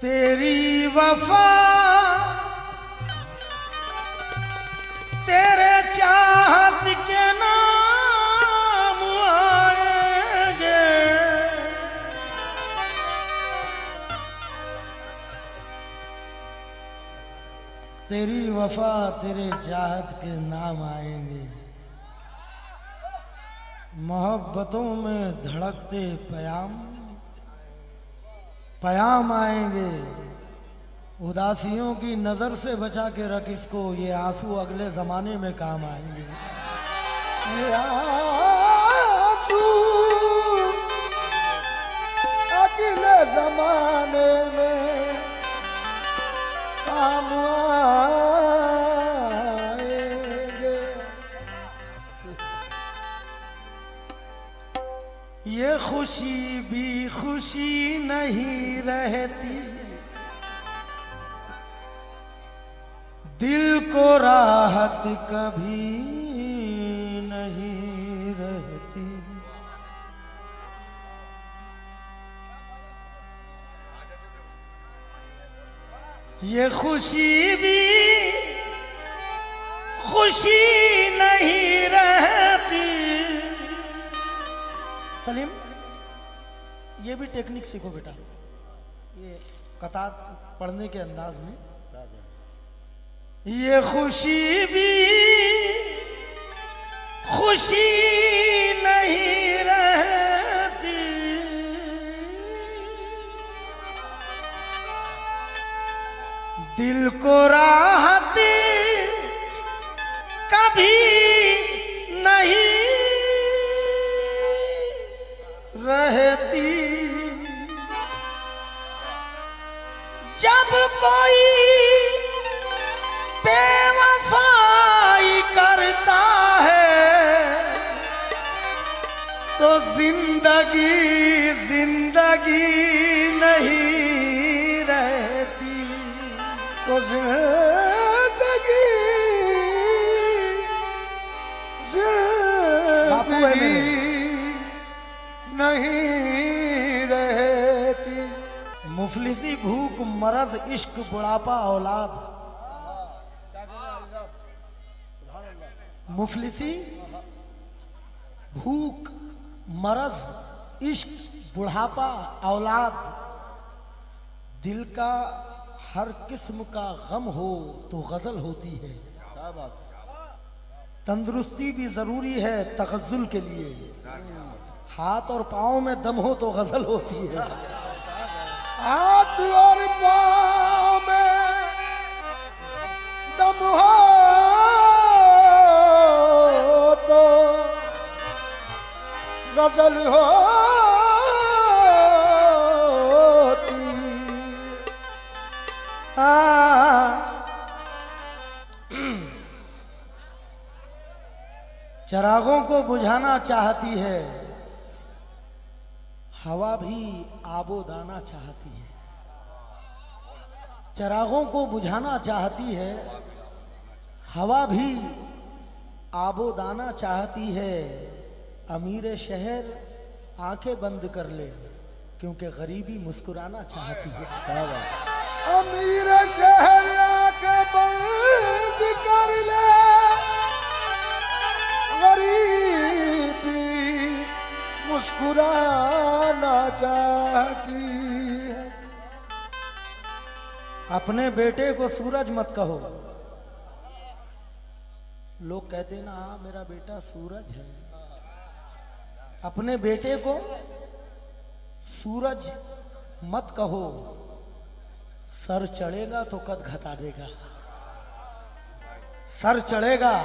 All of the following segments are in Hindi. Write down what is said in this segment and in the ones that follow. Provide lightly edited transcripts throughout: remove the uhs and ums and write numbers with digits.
तेरी वफा तेरे चाहत के नाम आएंगे, तेरी वफा तेरे चाहत के नाम आएंगे। मोहब्बतों में धड़कते पयाम आएंगे। उदासियों की नजर से बचा के रख इसको, ये आंसू अगले जमाने में काम आएंगे। ये आंसू अगले जमाने में काम आएंगे। ये खुशी भी खुशी नहीं रहती, दिल को राहत कभी नहीं रहती। ये खुशी भी खुशी नहीं रहती। सलीम, ये भी टेक्निक सीखो बेटा, ये कतार पढ़ने के अंदाज में। ये खुशी भी खुशी नहीं रहती, दिल को राहत कभी नहीं रहती। जब कोई बेवफाई करता है तो जिंदगी जिंदगी नहीं रहती, तो जिंदगी जिंदगी नहीं रहती। मुफलिसी भूख मरज इश्क बुढ़ापा औलाद। मुफलिसी भूख मरज इश्क बुढ़ापा औलाद, दिल का हर किस्म का गम हो तो गजल होती है। क्या बात। तंदुरुस्ती भी जरूरी है तगज़ुल के लिए, हाथ और पाँव में दम हो तो गजल होती है। हाथ और पाँव में दम हो तो गजल होती। चिरागों को बुझाना चाहती है हवा भी आबोदाना चाहती है। चिरागों को बुझाना चाहती है हवा भी आबोदाना चाहती है। अमीर शहर आंखें बंद कर ले क्योंकि गरीबी मुस्कुराना चाहती है। अमीर शहर आंखें बंद कर ले, गरीबी मुस्कुराना चाहती है। अपने बेटे को सूरज मत कहो। लोग कहते ना हाँ मेरा बेटा सूरज है। अपने बेटे को सूरज मत कहो, सर चढ़ेगा तो कद घटा देगा। सर चढ़ेगा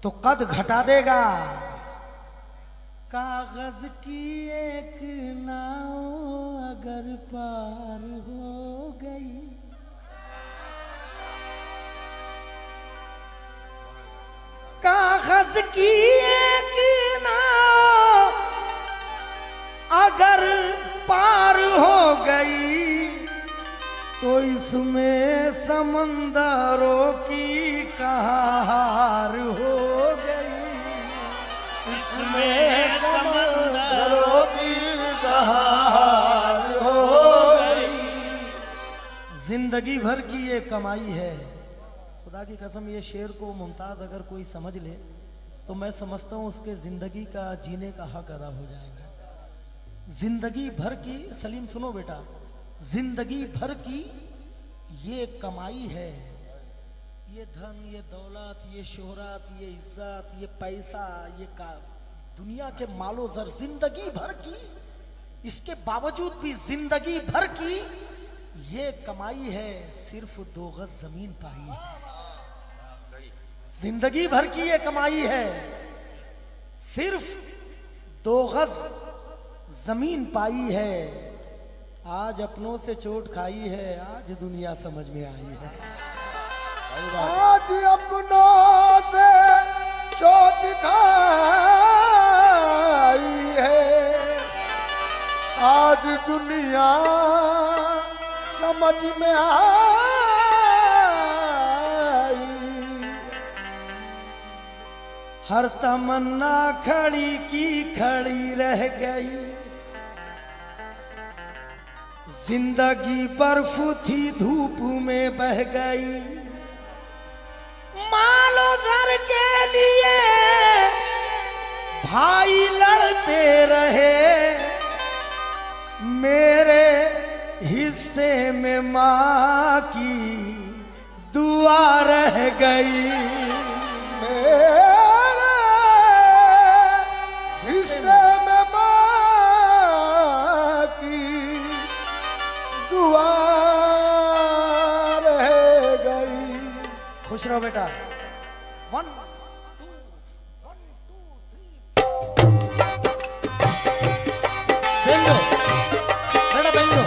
तो कद घटा देगा। कागज की एक नाव अगर पार हो गई, कागज की एक नाव अगर पार हो गई तो इसमें समंदरों की कहाँ हार हो गई। इसमें समंदरों की कहाँ हार हो गई। जिंदगी भर की ये कमाई है। खुदा की कसम, ये शेर को मुमताज अगर कोई समझ ले तो मैं समझता हूँ उसके जिंदगी का जीने का हक अदा हो जाएगा। जिंदगी भर की, सलीम सुनो बेटा, जिंदगी भर की ये कमाई है। ये धन, ये दौलत, ये शोहरत, ये इज्जत, ये पैसा, ये का दुनिया के मालो जर, जिंदगी भर की, इसके बावजूद भी जिंदगी भर की ये कमाई है। सिर्फ 2 गज जमीन पाई है। जिंदगी भर की ये कमाई है, सिर्फ 2 गज जमीन पाई है। आज अपनों से चोट खाई है, आज दुनिया समझ में आई है। आज अपनों से चोट खाई है, आज दुनिया समझ में आई। हर तमन्ना खड़ी की खड़ी रह गई, जिंदगी बर्फ थी धूप में बह गई। मालो जर के लिए भाई लड़ते रहे, मेरे हिस्से में माँ की दुआ रह गई। मेरे हिस्से में माँ की दुआ रह गई। खुश रहो बेटा। 1 2 बेंजो बेटा, बेंजो।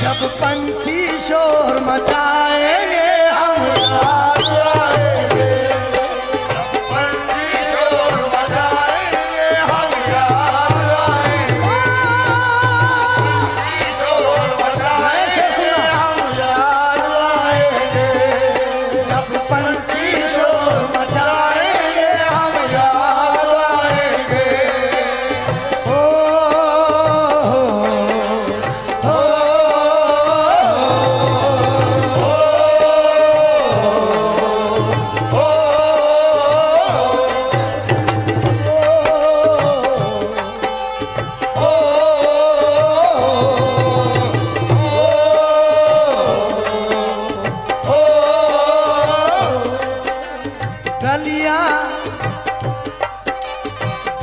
जब पंछी शोर मचाएंगे हम याद आएंगे। जब पंछी शोर मचाएंगे हम याद आएंगे। पंछी शोर मचाएंगे हम याद आएंगे। जब पंछी शोर मचाएंगे हम याद आएंगे। ओ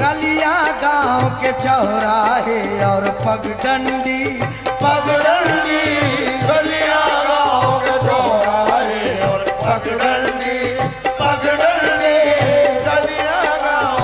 गलियां गांव के चौराहे और पगडंडी पगडंडी, गलियां गांव के चौराहे और पगडंडी, पगडंडी, गलियां गांव।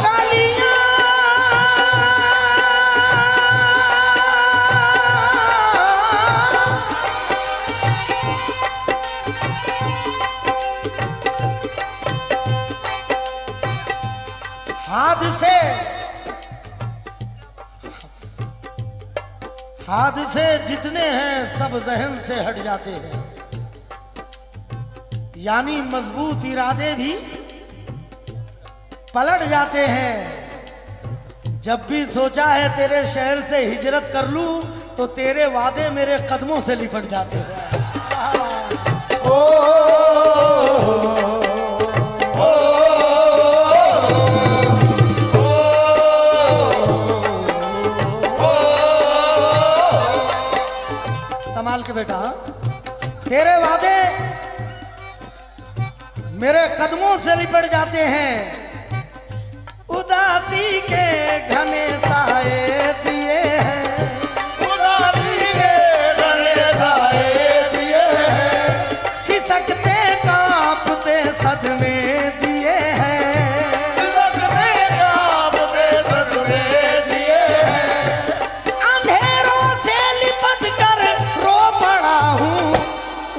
हादसे जितने हैं सब जहन से हट जाते हैं, यानी मजबूत इरादे भी पलट जाते हैं। जब भी सोचा है तेरे शहर से हिजरत कर लूं तो तेरे वादे मेरे कदमों से लिपट जाते हैं। संभाल के बेटा। तेरे वादे मेरे कदमों से लिपट जाते हैं, उदासी के घने साए दिए हैं, उदासी के घने साए दिए हैं, सिसकते कांपते सदमे दिए हैं, सिसकते कांपते सदमे दिए हैं, अंधेरों से लिपट कर रो पड़ा हूँ,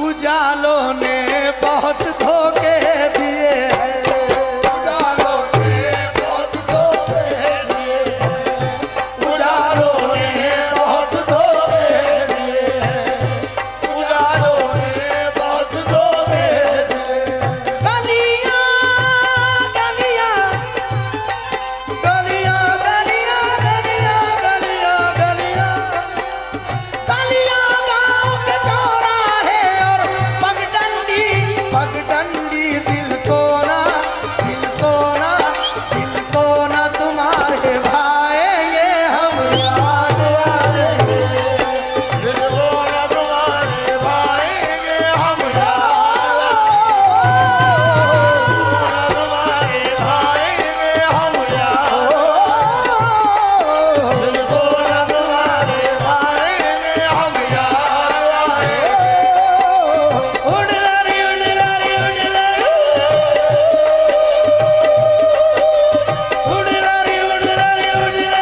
उजालों ने बहुत धोखे दिए हैं, उजालों ने बहुत धोखे दिए हैं, उजालों ने बहुत धोखे दिए हैं, उजालों ने बहुत धोखे दिए हैं। गलियां गलियां गलियां गलियां गलियां गलियां गलियां गलियां गाँव के चौराहे और पगडंडी पगडंडी, दिल को ना तुम्हारे भाएंगे हम याद आएंगे, दिल को न तुम्हारे भाएंगे हम याद, तुम्हारे भाएंगे हम याद, दिल को न तुम्हारे भाएंगे हम याद आएंगे। उड़लरी उड़लरी उड़लरी उड़लरी उड़लरी उड़लरी।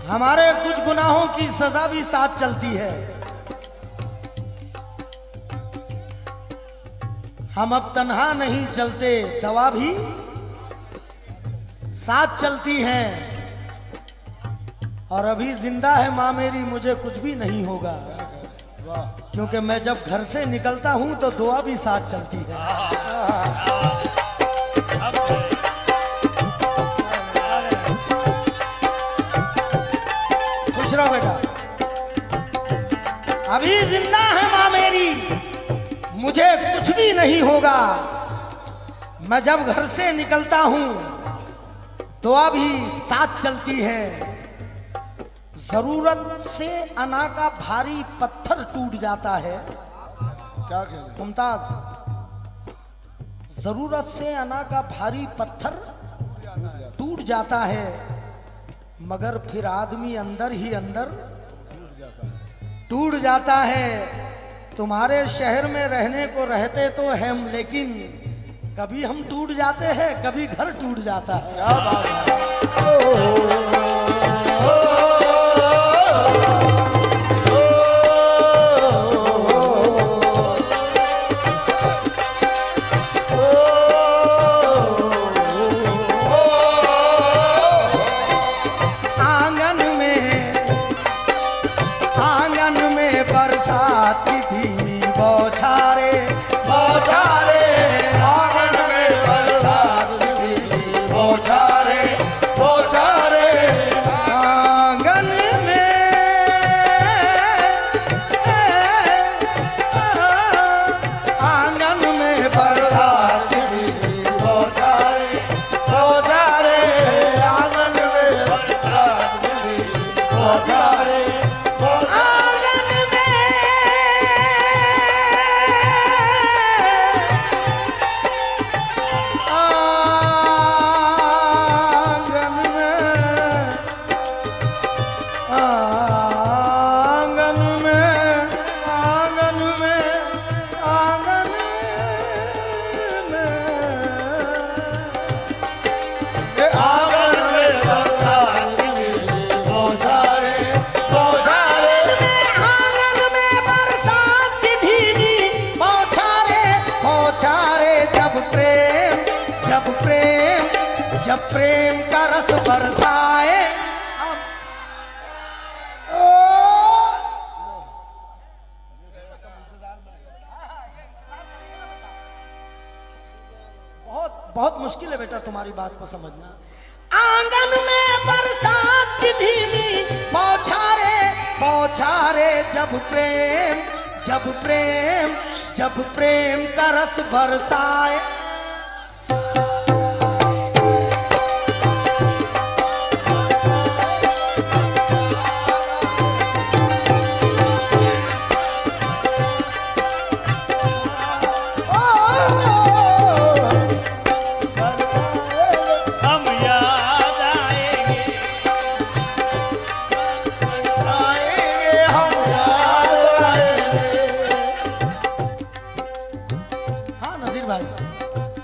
हमारे कुछ गुनाहों की सजा भी साथ चलती है। हम अब तन्हा नहीं चलते, दवा भी साथ चलती है। और अभी जिंदा है माँ मेरी, मुझे कुछ भी नहीं होगा, क्योंकि मैं जब घर से निकलता हूं तो दुआ भी साथ चलती है। खुश रहो बेटा, अभी जिंदा है माँ मेरी, मुझे कुछ भी नहीं होगा। मैं जब घर से निकलता हूं दुआ भी साथ चलती है। जरूरत से अना का भारी पत्थर टूट जाता है। क्या कह रहे मुमताज, जरूरत से अना का भारी पत्थर टूट जाता है, मगर फिर आदमी अंदर ही अंदर टूट जाता है। तुम्हारे शहर में रहने को रहते तो हम, लेकिन कभी हम टूट जाते हैं, कभी घर टूट जाता है। क्या बात है। आंगन में बरसात की धीमी बौछारे बौछारे, आंगन में बरसात की धीमी बौछारे बौछारे, आंगन में बरसात की धीमी बौछारे बौछारे, आंगन में बरसात की धीमी बौछारे बौछारे। जब प्रेम का रस बरसाए। बहुत बहुत मुश्किल है बेटा तुम्हारी बात को समझना। आंगन में बरसात की धीमी बौछारे जब प्रेम का रस बरसाए।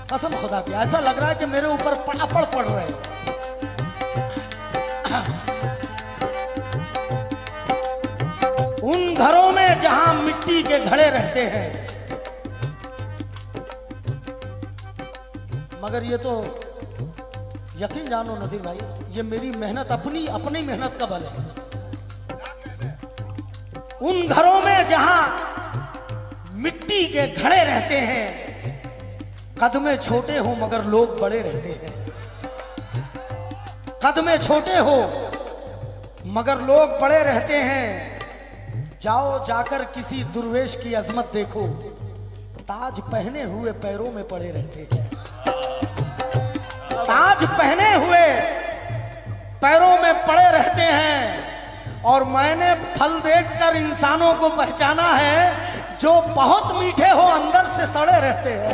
कसम खुदा की ऐसा लग रहा है कि मेरे ऊपर पड़ापड़ पड़ रहे हैं। उन घरों में जहां मिट्टी के घड़े रहते हैं, मगर ये तो यकीन जानो नदीर भाई, ये मेरी मेहनत अपनी मेहनत का बल है। उन घरों में जहां मिट्टी के घड़े रहते हैं, कद में छोटे हो मगर लोग बड़े रहते हैं। कद में छोटे हो मगर लोग बड़े रहते हैं। जाओ जाकर किसी दुर्वेश की अजमत देखो, ताज पहने हुए पैरों में पड़े रहते हैं। ताज पहने हुए पैरों में पड़े रहते हैं। और मैंने फल देखकर इंसानों को पहचाना है, जो बहुत मीठे हो अंदर से सड़े रहते हैं।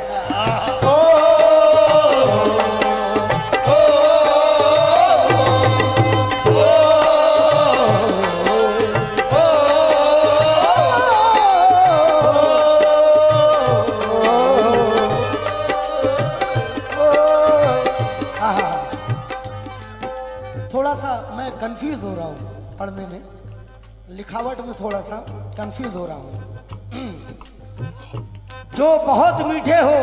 थोड़ा सा मैं कंफ्यूज हो रहा हूँ पढ़ने में, लिखावट में थोड़ा सा कंफ्यूज हो रहा हूँ। जो बहुत मीठे हो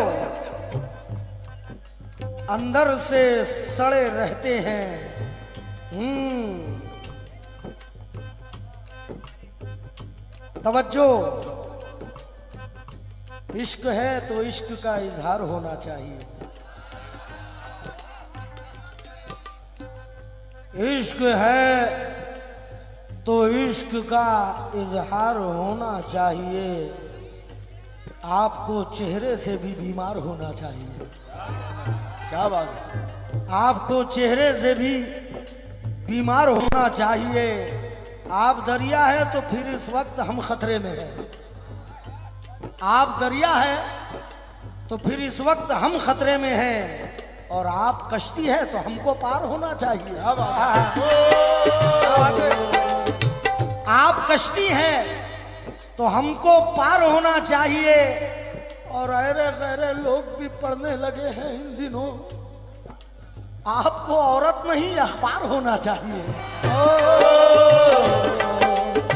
अंदर से सड़े रहते हैं। तवज्जो, इश्क है तो इश्क का इजहार होना चाहिए। इश्क है तो इश्क का इजहार होना चाहिए। आपको चेहरे से भी बीमार होना चाहिए। क्या बात है? आपको चेहरे से भी बीमार होना चाहिए। आप दरिया है तो फिर इस वक्त हम खतरे में हैं। आप दरिया है तो फिर इस वक्त हम खतरे में हैं। और आप कश्ती है तो हमको पार होना चाहिए। आप कश्ती है तो हमको पार होना चाहिए। और अरे गहरे लोग भी पढ़ने लगे हैं इन दिनों। आपको औरत नहीं अखबार होना चाहिए।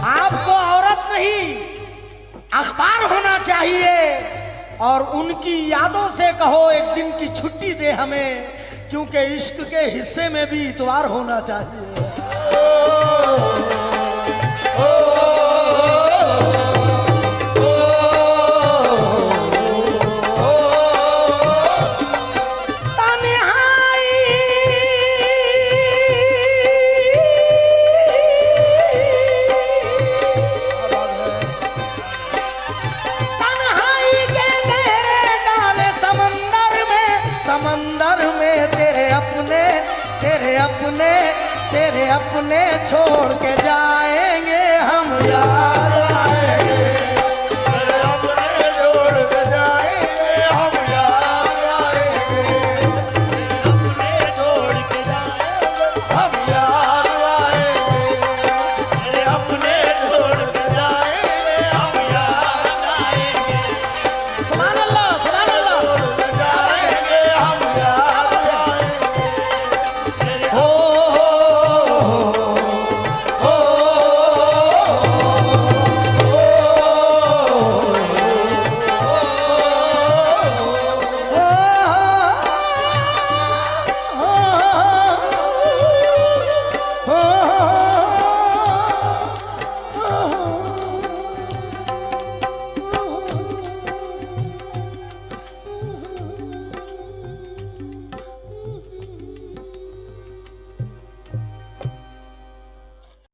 आपको औरत नहीं अखबार होना चाहिए। और उनकी यादों से कहो एक दिन की छुट्टी दे हमें, क्योंकि इश्क के हिस्से में भी इतवार होना चाहिए। तेरे अपने छोड़ के जाएंगे हम यार।